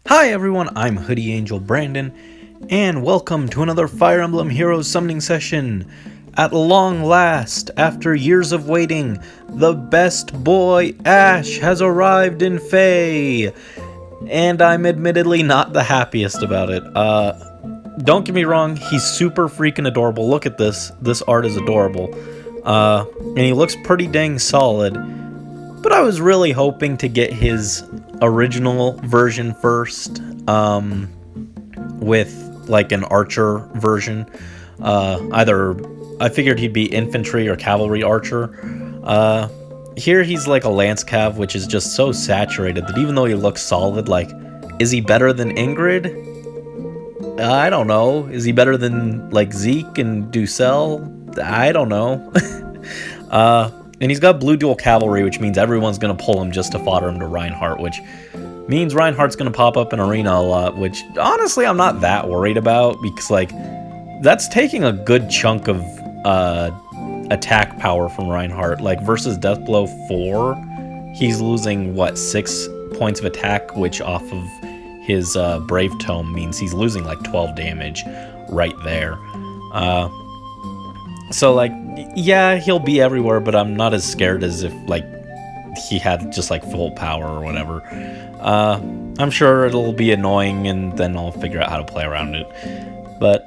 Hi everyone, I'm Hoodie Angel Brandon, and welcome to another Fire Emblem Heroes summoning session. At long last, after years of waiting, the best boy Ashe has arrived in FEH, and I'm admittedly not the happiest about it. Don't get me wrong, he's super freaking adorable. Look at this art is adorable. And he looks pretty dang solid. But I was really hoping to get his original version first, with like an archer version. Either I figured he'd be infantry or cavalry archer. Here he's like a lance cav, which is just so saturated that even though he looks solid, like, is he better than Ingrid? I don't know. Is he better than like Zeke and Ducel? I don't know. And he's got blue dual cavalry, which means everyone's going to pull him just to fodder him to Reinhardt, which means Reinhardt's going to pop up in arena a lot, which honestly I'm not that worried about, because like that's taking a good chunk of attack power from Reinhardt. Like versus Deathblow 4, he's losing what, 6 points of attack, which off of his Brave Tome means he's losing like 12 damage right there. So like, yeah, he'll be everywhere, but I'm not as scared as if like he had just like full power or whatever. I'm sure it'll be annoying, and then I'll figure out how to play around it. But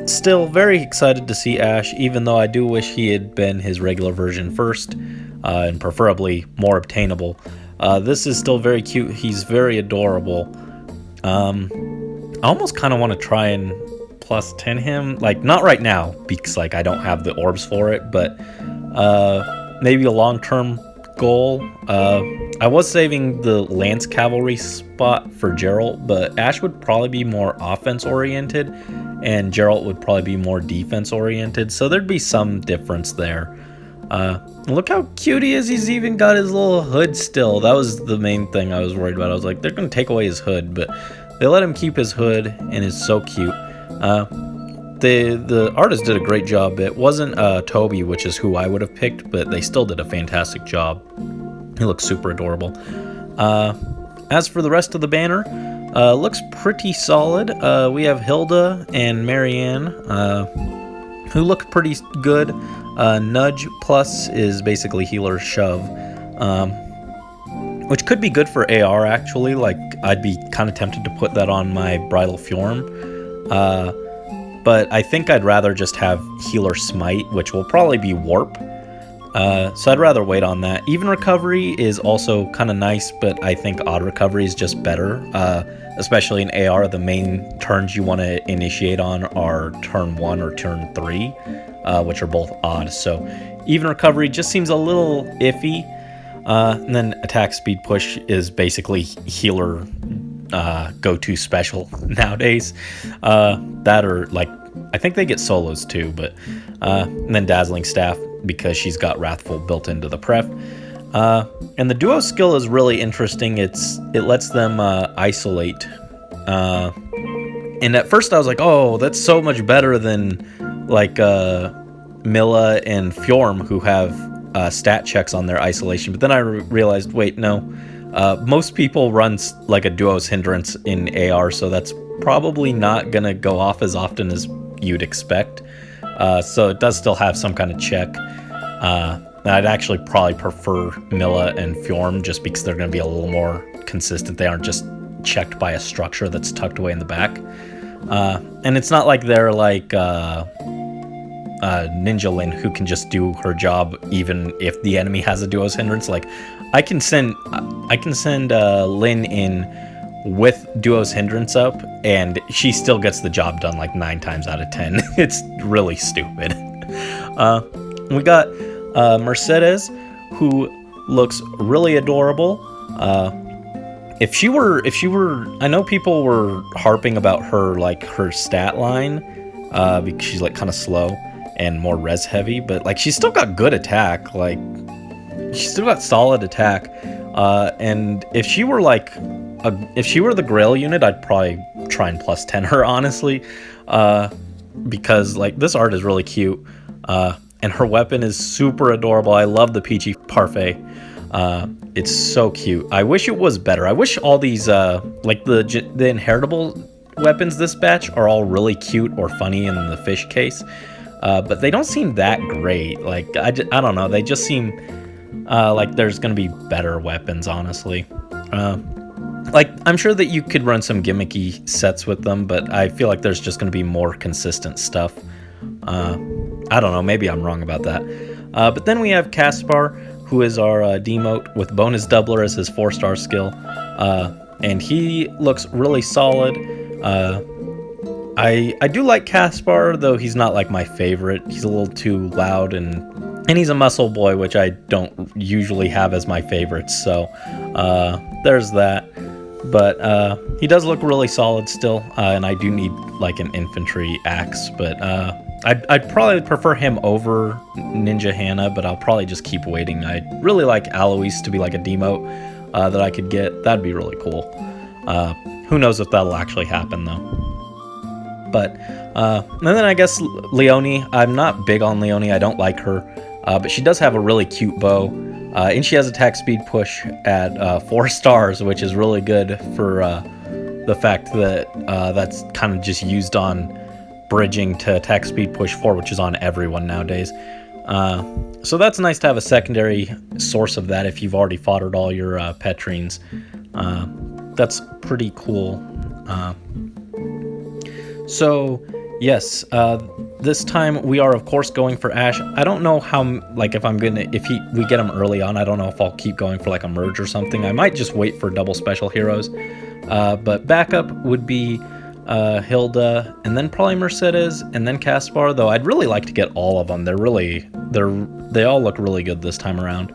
still very excited to see Ashe, even though I do wish he had been his regular version first, and preferably more obtainable. This is still very cute. He's very adorable. I almost kind of want to try and plus 10 him, like not right now because like I don't have the orbs for it, but maybe a long-term goal. I was saving the lance cavalry spot for Geralt, but Ashe would probably be more offense oriented and Geralt would probably be more defense oriented, so there'd be some difference there. Look how cute he is. He's even got his little hood still. That was the main thing I was worried about. I was like, they're gonna take away his hood, but they let him keep his hood, and it's so cute. The artist did a great job. It wasn't Toby, which is who I would have picked, but they still did a fantastic job. He looks super adorable. As for the rest of the banner, looks pretty solid. We have Hilda and Marianne, who look pretty good. Nudge Plus is basically healer shove, which could be good for AR actually. Like, I'd be kind of tempted to put that on my Bridal Fjorm. But I think I'd rather just have Healer Smite, which will probably be Warp. So I'd rather wait on that. Even Recovery is also kind of nice, but I think Odd Recovery is just better. Especially in AR, the main turns you want to initiate on are turn 1 or turn 3, which are both odd. So Even Recovery just seems a little iffy. And then Attack Speed Push is basically healer go-to special nowadays. That or like, I think they get solos too, but and then Dazzling Staff because she's got Wrathful built into the pref. And the duo skill is really interesting. It lets them isolate. And at first I was like, oh, that's so much better than like Milla and Fjorm, who have stat checks on their isolation. But then I realized, wait, no. Most people run like a duo's hindrance in AR, so that's probably not going to go off as often as you'd expect. So it does still have some kind of check. I'd actually probably prefer Milla and Fjorm just because they're going to be a little more consistent. They aren't just checked by a structure that's tucked away in the back. And it's not like they're like Ninja Lin, who can just do her job even if the enemy has a duo's hindrance. Like, I can send Lin in with duo's hindrance up, and she still gets the job done like 9 times out of 10. It's really stupid. We got Mercedes, who looks really adorable. If she were, I know people were harping about her, like her stat line, because she's like kind of slow and more res heavy, but like she's still got good attack. Like, she's still got solid attack. And if she were like, if she were the Grail unit, I'd probably try and plus 10 her, honestly, because like this art is really cute. And her weapon is super adorable. I love the Peachy Parfait. It's so cute. I wish it was better. I wish all these, like the inheritable weapons this batch are all really cute or funny in the fish case. But they don't seem that great. Like, I don't know. They just seem like there's going to be better weapons, honestly. Like, I'm sure that you could run some gimmicky sets with them, but I feel like there's just going to be more consistent stuff. I don't know. Maybe I'm wrong about that. But then we have Caspar, who is our demote with bonus doubler as his 4-star skill. And he looks really solid. I do like Caspar, though he's not like my favorite. He's a little too loud, and he's a muscle boy, which I don't usually have as my favorites. So there's that. But he does look really solid still, and I do need like an infantry axe. But I'd probably prefer him over Ninja Hannah, but I'll probably just keep waiting. I'd really like Alois to be like a demote that I could get. That'd be really cool. Who knows if that'll actually happen though. But and then I guess Leonie. I'm not big on Leonie. I don't like her, but she does have a really cute bow. And she has attack speed push at 4 stars, which is really good for the fact that that's kind of just used on bridging to attack speed push 4, which is on everyone nowadays. So that's nice to have a secondary source of that if you've already foddered all your Petrines. That's pretty cool. So yes, this time we are of course going for Ashe. I don't know how, like, if we get him early on, I don't know if I'll keep going for like a merge or something. I might just wait for double special heroes. But backup would be Hilda, and then probably Mercedes, and then Caspar, though I'd really like to get all of them. They all look really good this time around.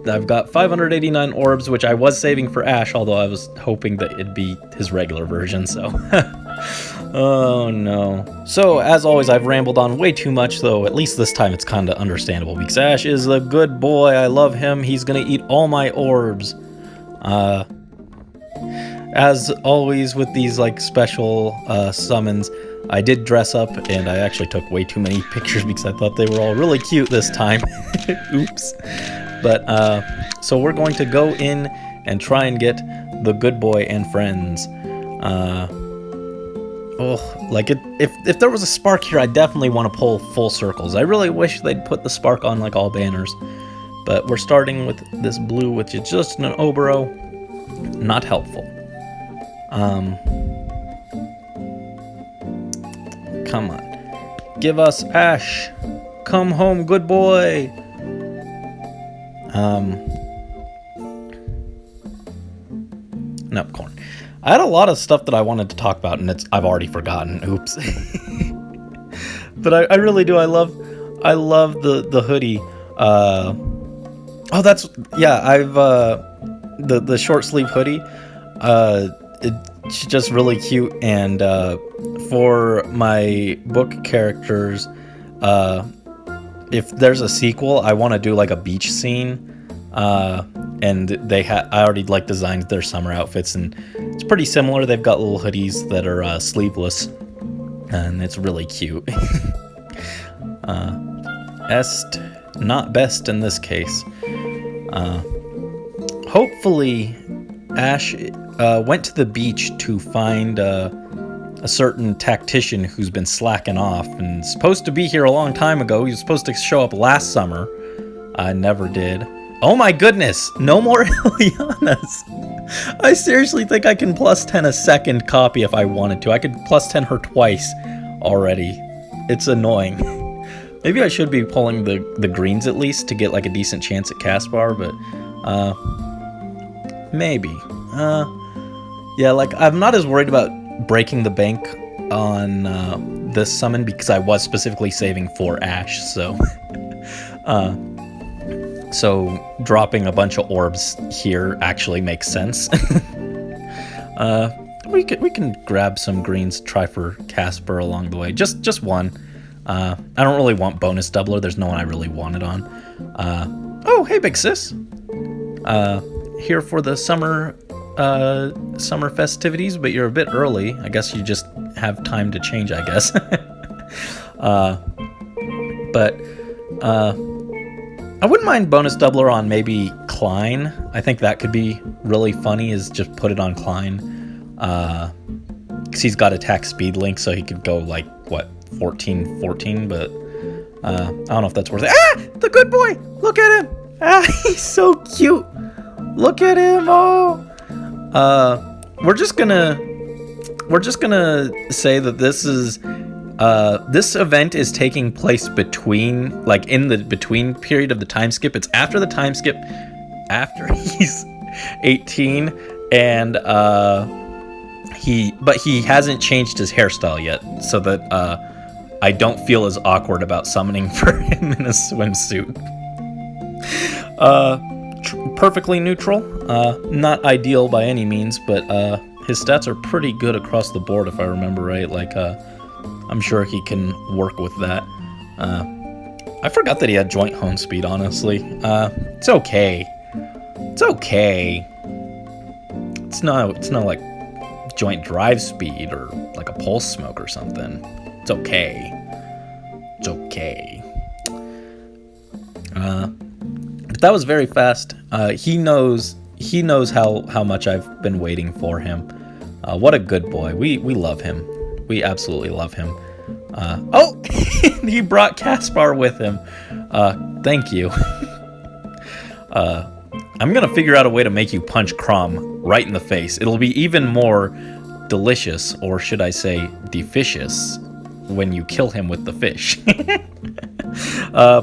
I've got 589 orbs, which I was saving for Ashe, although I was hoping that it'd be his regular version, so... Oh no. So, as always, I've rambled on way too much, though at least this time it's kinda understandable, because Ashe is a good boy, I love him, he's gonna eat all my orbs. As always with these, like, special summons, I did dress up, and I actually took way too many pictures because I thought they were all really cute this time. Oops. But, so we're going to go in and try and get the good boy and friends. If there was a spark here, I definitely want to pull full circles. I really wish they'd put the spark on, like, all banners. But we're starting with this blue, which is just an Obero. Not helpful. Come on. Give us Ashe. Come home, good boy. No, corn. I had a lot of stuff that I wanted to talk about, and I've already forgotten. Oops. But I really do. I love the hoodie. I've the short sleeve hoodie. It's just really cute, and for my book characters, if there's a sequel, I want to do like a beach scene. And I already like designed their summer outfits, and it's pretty similar. They've got little hoodies that are sleeveless, and it's really cute. Est not best in this case. Hopefully Ashe went to the beach to find a certain tactician who's been slacking off and supposed to be here a long time ago. He was supposed to show up last summer. I never did. Oh my goodness, no more Ileanas. I seriously think I can plus 10 a second copy if I wanted to. I could plus 10 her twice already. It's annoying. Maybe I should be pulling the greens at least to get like a decent chance at Caspar, but maybe. Yeah, like I'm not as worried about breaking the bank on this summon because I was specifically saving for Ashe, so so dropping a bunch of orbs here actually makes sense. We can grab some greens, try for Caspar along the way. Just one. I don't really want bonus doubler. There's no one I really want it on. Oh, hey, big sis. Here for the summer festivities, but you're a bit early. I guess you just have time to change, I guess. But I wouldn't mind bonus doubler on maybe Klein. I think that could be really funny, is just put it on Klein. Because he's got attack speed link, so he could go like, what, 14, but I don't know if that's worth it. Ah! The good boy! Look at him! Ah, he's so cute! Look at him! Oh! We're just gonna say that this is this event is taking place between, like, in the between period of the time skip. It's after the time skip, after he's 18, and he hasn't changed his hairstyle yet, so that I don't feel as awkward about summoning for him in a swimsuit. Perfectly neutral, not ideal by any means, but his stats are pretty good across the board, if I remember right. Like, I'm sure he can work with that. I forgot that he had joint hone speed, honestly. It's okay. It's okay. It's not like joint drive speed or like a pulse smoke or something. It's okay. It's okay. But that was very fast. He knows how much I've been waiting for him. What a good boy. We love him. We absolutely love him. Oh, he brought Caspar with him. Thank you. I'm gonna figure out a way to make you punch Crom right in the face. It'll be even more delicious, or should I say deficious, when you kill him with the fish.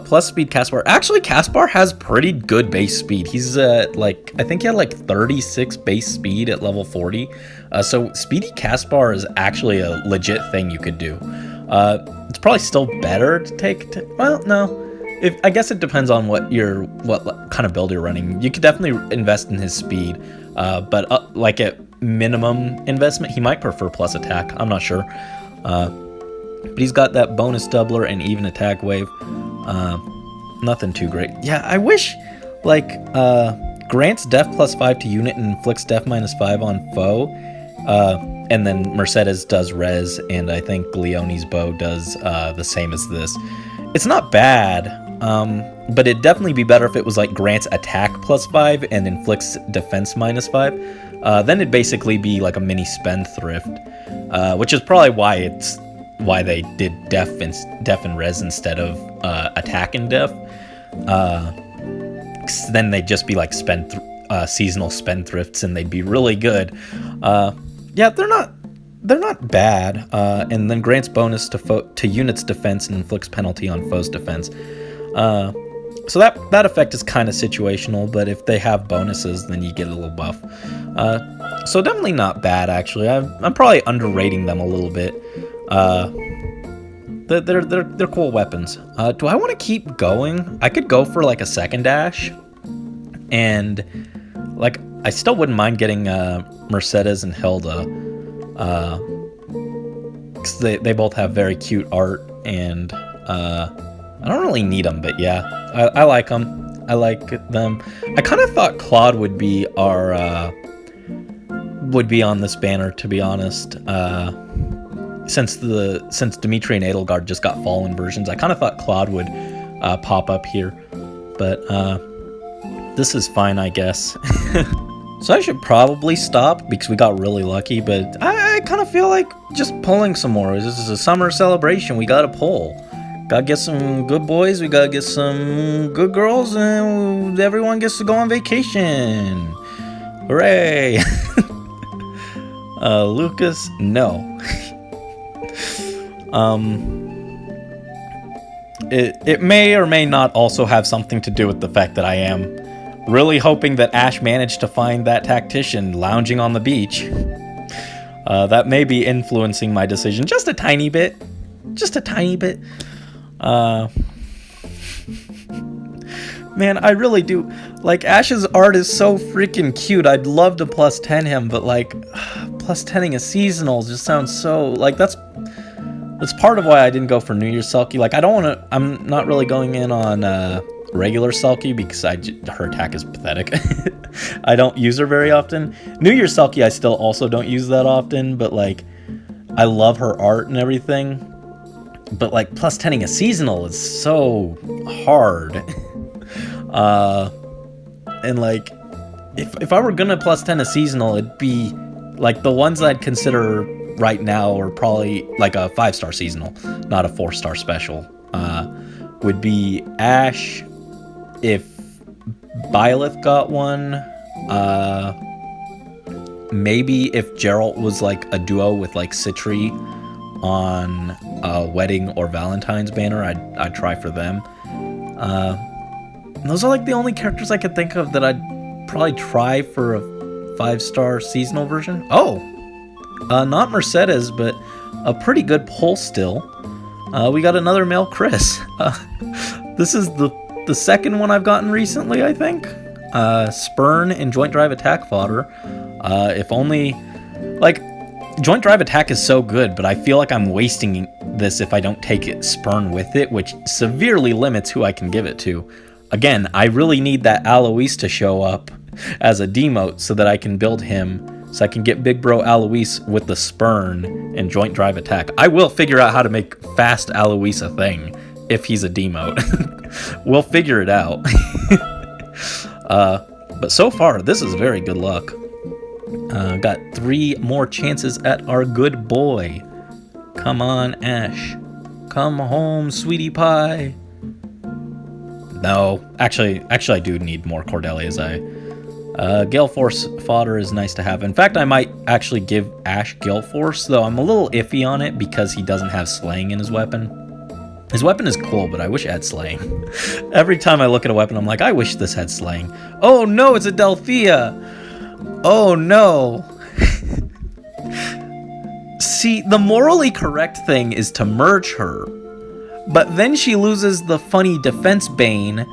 Plus speed Caspar. Actually, Caspar has pretty good base speed. He's like, I think he had like 36 base speed at level 40. So speedy Caspar is actually a legit thing you could do. It's probably still better to take. Well, no. I guess it depends on what kind of build you're running. You could definitely invest in his speed, but like at minimum investment, he might prefer plus attack. I'm not sure. But he's got that bonus doubler and even attack wave. Nothing too great. Yeah, I wish, like, grants def +5 to unit and inflicts def -5 on foe. And then Mercedes does res, and I think Leone's bow does the same as this. It's not bad, but it'd definitely be better if it was like grants attack +5 and inflicts defense -5. Then it'd basically be like a mini spendthrift, which is probably why they did def and res instead of attack and def. Then they'd just be like seasonal spendthrifts, and they'd be really good. Yeah, they're not bad. And then grants bonus to units defense and inflicts penalty on foes defense. So that effect is kind of situational, but if they have bonuses, then you get a little buff. So definitely not bad, actually. I'm probably underrating them a little bit. They're cool weapons. Do I want to keep going? I could go for like a second Ashe, and like I still wouldn't mind getting Mercedes and Hilda, because they both have very cute art, and I don't really need them, but yeah, I like them. I like them. I kind of thought Claude would be on this banner, to be honest. Since Dimitri and Edelgard just got fallen versions, I kind of thought Claude would pop up here, but this is fine, I guess. So I should probably stop because we got really lucky, but I kind of feel like just pulling some more. This is a summer celebration. We gotta pull. Gotta get some good boys. We gotta get some good girls, and everyone gets to go on vacation. Hooray! Lucas, no. It may or may not also have something to do with the fact that I am really hoping that Ashe managed to find that tactician lounging on the beach. That may be influencing my decision just a tiny bit. Just a tiny bit. Man, I really do. Like, Ashe's art is so freaking cute. I'd love to +10 him, but like, +10ing a seasonal just sounds so, like, that's part of why I didn't go for New Year's Sulky. Like, I'm not really going in on regular Sulky because her attack is pathetic. I don't use her very often. New Year's Sulky I still also don't use that often, but like, I love her art and everything. But like, +10ing a seasonal is so hard. And like, if I were gonna plus 10 a seasonal, it'd be like the ones I'd consider right now are probably like a 5-star seasonal, not a 4-star special. Would be Ashe if Byleth got one. Maybe if Geralt was like a duo with like Citri on a wedding or Valentine's banner, I'd try for them. Those are like the only characters I could think of that I'd probably try for a 5-star seasonal version. Oh, not Mercedes, but a pretty good pull still. We got another male Chris. This is the second one I've gotten recently, I think. Spurn and Joint Drive Attack fodder. If only, like, Joint Drive Attack is so good, but I feel like I'm wasting this if I don't take it Spurn with it, which severely limits who I can give it to. Again, I really need that Alois to show up as a demote so that I can build him, so I can get Big Bro Alois with the Spurn and Joint Drive Attack. I will figure out how to make fast Alois a thing if he's a demote. We'll figure it out. But so far, this is very good luck. Got 3 more chances at our good boy. Come on, Ashe. Come home, sweetie pie. No, actually I do need more Cordelia's Eye. Gale Force fodder is nice to have. In fact, I might actually give Ashe Gale Force, though I'm a little iffy on it because he doesn't have Slaying in his weapon. His weapon is cool, but I wish it had Slaying. Every time I look at a weapon, I'm like, I wish this had Slaying. Oh no, it's a Delphia! Oh no! See, the morally correct thing is to merge her, but then she loses the funny defense bane,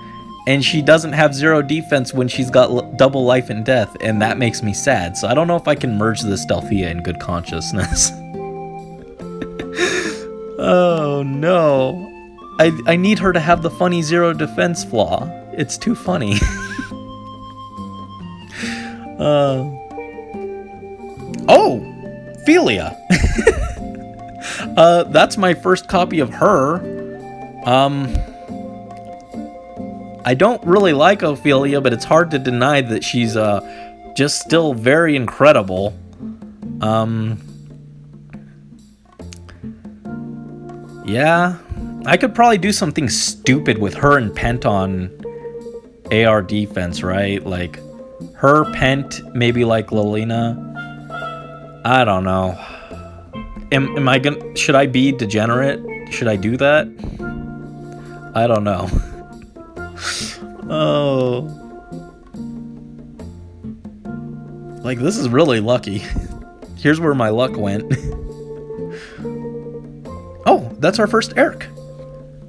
and she doesn't have 0 defense when she's got double life and death, and that makes me sad. So I don't know if I can merge this Delphia in good consciousness. Oh no. I need her to have the funny 0 defense flaw. It's too funny. Oh! Philia! That's my first copy of her. I don't really like Ophelia, but it's hard to deny that she's just still very incredible. Yeah, I could probably do something stupid with her and Pent on AR defense, right? Like her, Pent, maybe like Lilina. I don't know. Am I gonna? Should I be degenerate? Should I do that? I don't know. Oh. Like, this is really lucky. Here's where my luck went. Oh, that's our first Eric.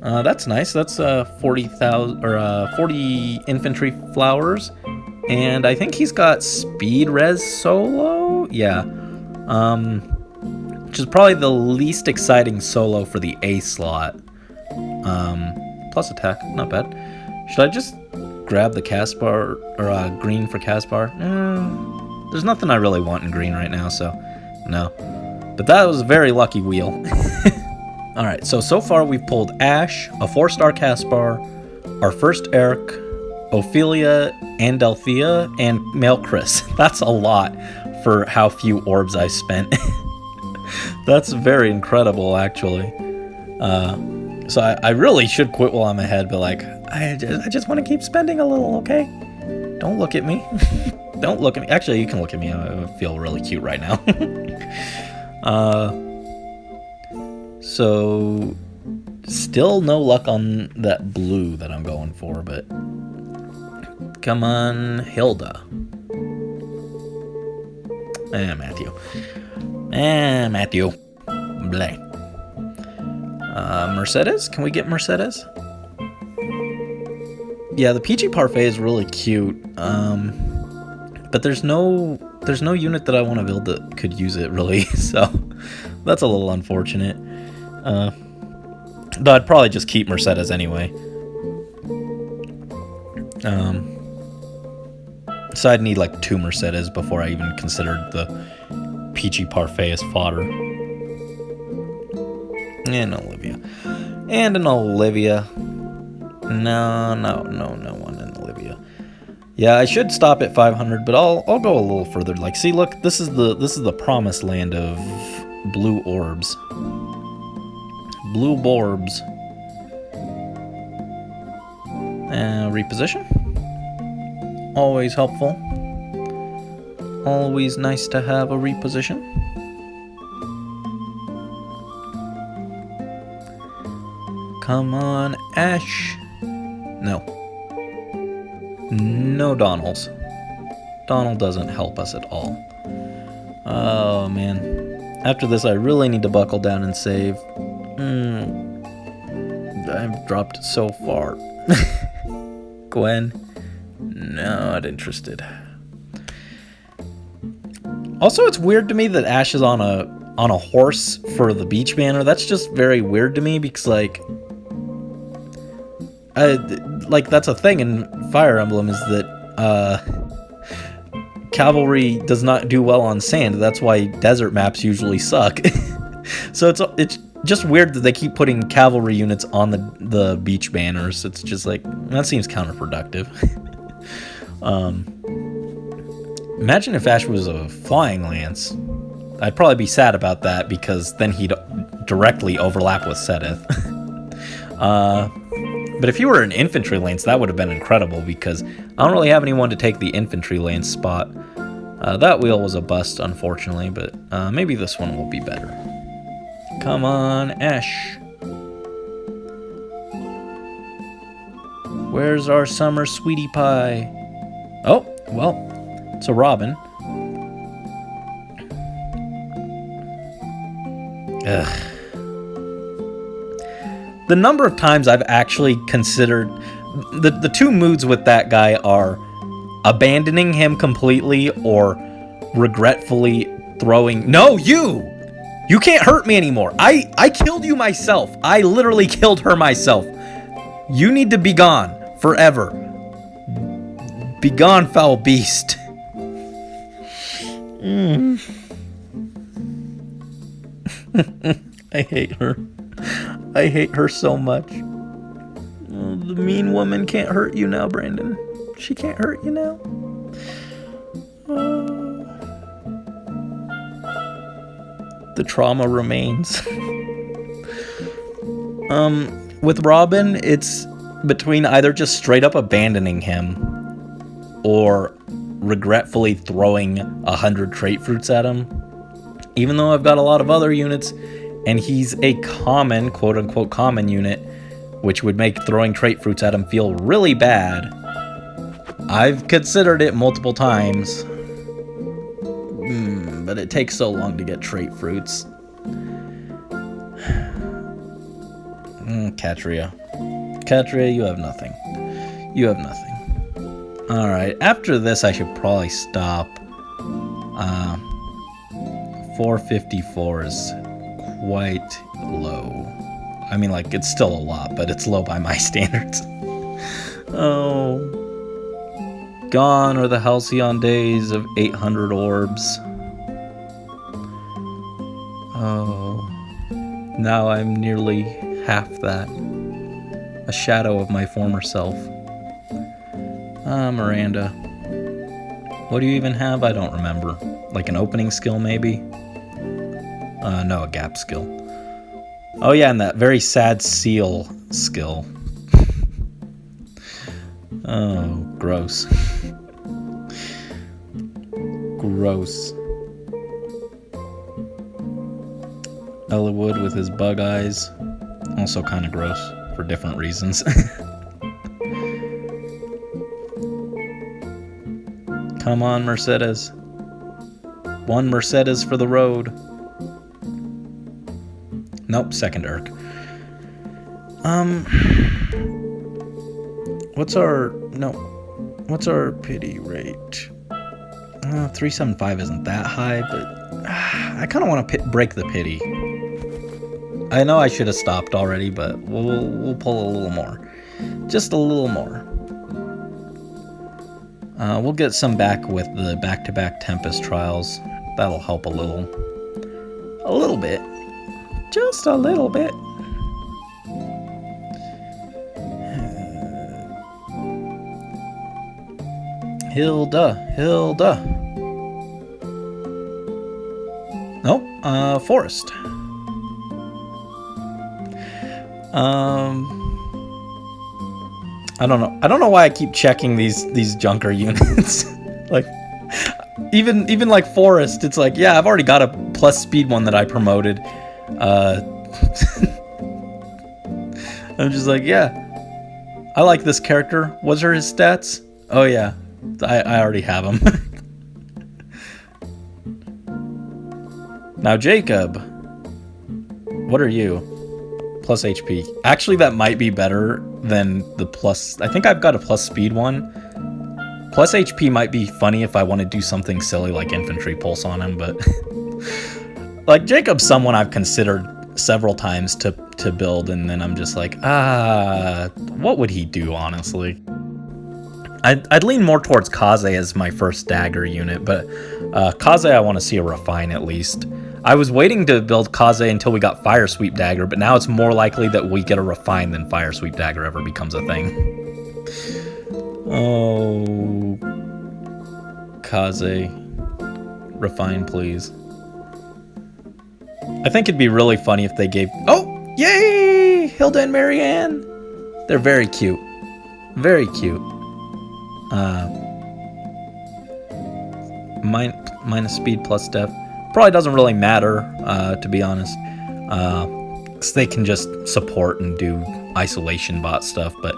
That's nice. That's 40,000 or 40 infantry flowers, and I think he's got speed res solo. Yeah. Which is probably the least exciting solo for the A slot. Plus attack, not bad. Should I just grab the Caspar or green for Caspar? There's nothing I really want in green right now, so no. But that was a very lucky wheel. Alright, so far we've pulled Ashe, a 4-star Caspar, our first Eric, Ophelia, and Delphia, and male Chris. That's a lot for how few orbs I spent. That's very incredible, actually. So I really should quit while I'm ahead, but like, I just want to keep spending a little, okay? Don't look at me. Don't look at me. Actually, you can look at me. I feel really cute right now. So, still no luck on that blue that I'm going for, but come on, Hilda. Matthew. Matthew. Bleh. Mercedes? Can we get Mercedes? Yeah, the peachy parfait is really cute. But there's no unit that I want to build that could use it, really. So that's a little unfortunate. Though I'd probably just keep Mercedes anyway. So I'd need like 2 Mercedes before I even considered the peachy parfait as fodder. And Olivia. And an Olivia. No one in Yeah, I should stop at 500, but I'll go a little further. Like, see, look, this is the promised land of blue orbs. Blue orbs. Reposition. Always helpful. Always nice to have a reposition. Come on, Ashe. No. No Donalds. Donald doesn't help us at all. Oh, man. After this, I really need to buckle down and save. I've dropped so far. Gwen? Not interested. Also, it's weird to me that Ashe is on a horse for the beach banner. That's just very weird to me because, like that's a thing in Fire Emblem is that cavalry does not do well on sand. That's why desert maps usually suck. So it's just weird that they keep putting cavalry units on the beach banners. It's just like, that seems counterproductive. Imagine if Ashe was a flying lance. I'd probably be sad about that because then he'd directly overlap with Seteth. But if you were an infantry lance, that would have been incredible because I don't really have anyone to take the infantry lance spot. That wheel was a bust, unfortunately, but maybe this one will be better. Come on, Ashe. Where's our summer sweetie pie? Oh, well, it's a robin. Ugh. The number of times I've actually considered... The two moods with that guy are abandoning him completely or regretfully throwing... No, you! You can't hurt me anymore. I killed you myself. I literally killed her myself. You need to be gone forever. Be gone, foul beast. I hate her. I hate her so much. Oh, the mean woman can't hurt you now, Brandon. She can't hurt you now. The trauma remains. With Robin, it's between either just straight up abandoning him or regretfully throwing 100 trait fruits at him. Even though I've got a lot of other units, and he's a common, quote-unquote common unit, which would make throwing trait fruits at him feel really bad. I've considered it multiple times, but it takes so long to get trait fruits. Katria. Katria, you have nothing. You have nothing. Alright, after this I should probably stop. 454 is quite low. I mean, like, it's still a lot, but it's low by my standards. Oh. Gone are the halcyon days of 800 orbs. Oh. Now I'm nearly half that. A shadow of my former self. Miranda. What do you even have? I don't remember. Like an opening skill, maybe? No, a gap skill. Oh yeah, and that very sad seal skill. Oh, gross. Gross. Elwood with his bug eyes. Also kind of gross for different reasons. Come on, Mercedes. One Mercedes for the road. Nope, second Urk. What's our pity rate? 375 isn't that high, but I kind of want to break the pity. I know I should have stopped already, but we'll pull a little more. Just a little more. We'll get some back with the back-to-back Tempest trials. That'll help a little. A little bit. Just a little bit. Hilda. Nope, Forest. I don't know. I don't know why I keep checking these junker units. Like, even like Forest, it's like, yeah, I've already got a plus speed one that I promoted. I'm just like, yeah, I like this character. What are his stats? Oh yeah, I already have him. Now Jacob, what are you? Plus HP. Actually, that might be better than the plus. I think I've got a plus speed one. Plus HP might be funny if I want to do something silly like infantry pulse on him, but like Jacob's someone I've considered several times to build, and then I'm just like, what would he do, honestly? I'd lean more towards Kaze as my first dagger unit, but Kaze I want to see a refine at least. I was waiting to build Kaze until we got Fire Sweep Dagger, but now it's more likely that we get a refine than Fire Sweep Dagger ever becomes a thing. Oh, Kaze, refine please. I think it'd be really funny if they gave... Oh, yay! Hilda and Marianne. They're very cute. Very cute. Minus speed plus def. Probably doesn't really matter, to be honest. 'Cause they can just support and do isolation bot stuff, but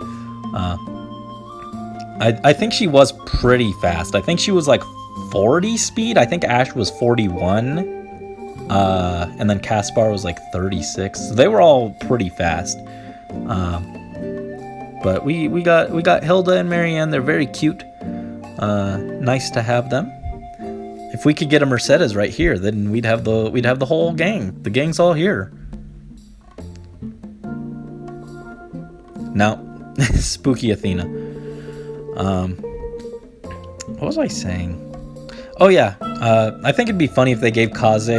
I think she was pretty fast. I think she was like 40 speed. I think Ashe was 41. And then Caspar was like 36. So they were all pretty fast. But we got Hilda and Marianne. They're very cute. Nice to have them. If we could get a Mercedes right here, then we'd have the whole gang. The gang's all here. Now, Spooky Athena. What was I saying? Oh yeah, I think it'd be funny if they gave Kaze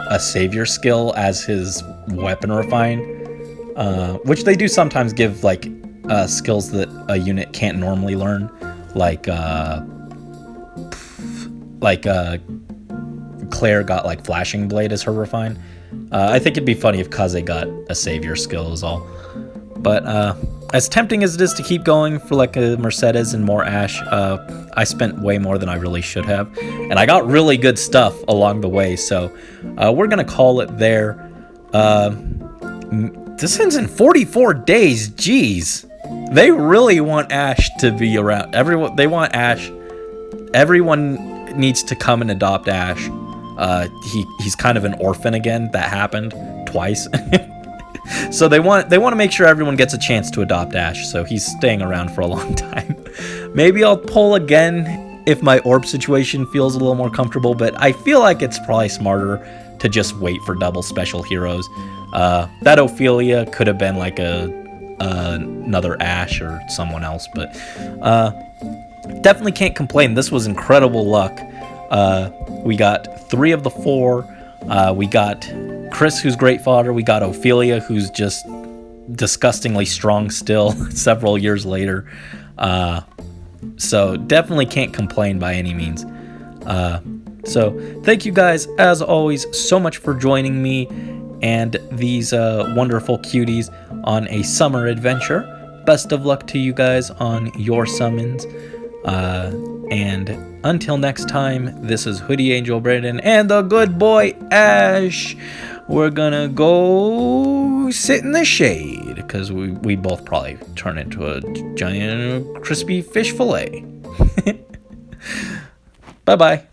a savior skill as his weapon refine, which they do sometimes give like skills that a unit can't normally learn, like Claire got like Flashing Blade as her refine. I think it'd be funny if Kaze got a savior skill is all. But as tempting as it is to keep going for like a Mercedes and more Ashe, I spent way more than I really should have. And I got really good stuff along the way, so we're going to call it there. This ends in 44 days, jeez. They really want Ashe to be around. They want Ashe. Everyone needs to come and adopt Ashe. He's kind of an orphan again. That happened twice. So they want to make sure everyone gets a chance to adopt Ashe, so he's staying around for a long time. Maybe I'll pull again if my orb situation feels a little more comfortable, but I feel like it's probably smarter to just wait for double special heroes. That Ophelia could have been like another Ashe or someone else, but definitely can't complain. This was incredible luck. We got 3 of the 4. We got Chris, who's great fodder. We got Ophelia, who's just disgustingly strong still several years later. So definitely can't complain by any means. So thank you guys, as always, so much for joining me and these wonderful cuties on a summer adventure. Best of luck to you guys on your summons. And until next time, this is Hoodie Angel Brandon and the good boy Ashe. We're gonna go sit in the shade because we both probably turn into a giant crispy fish fillet. Bye bye.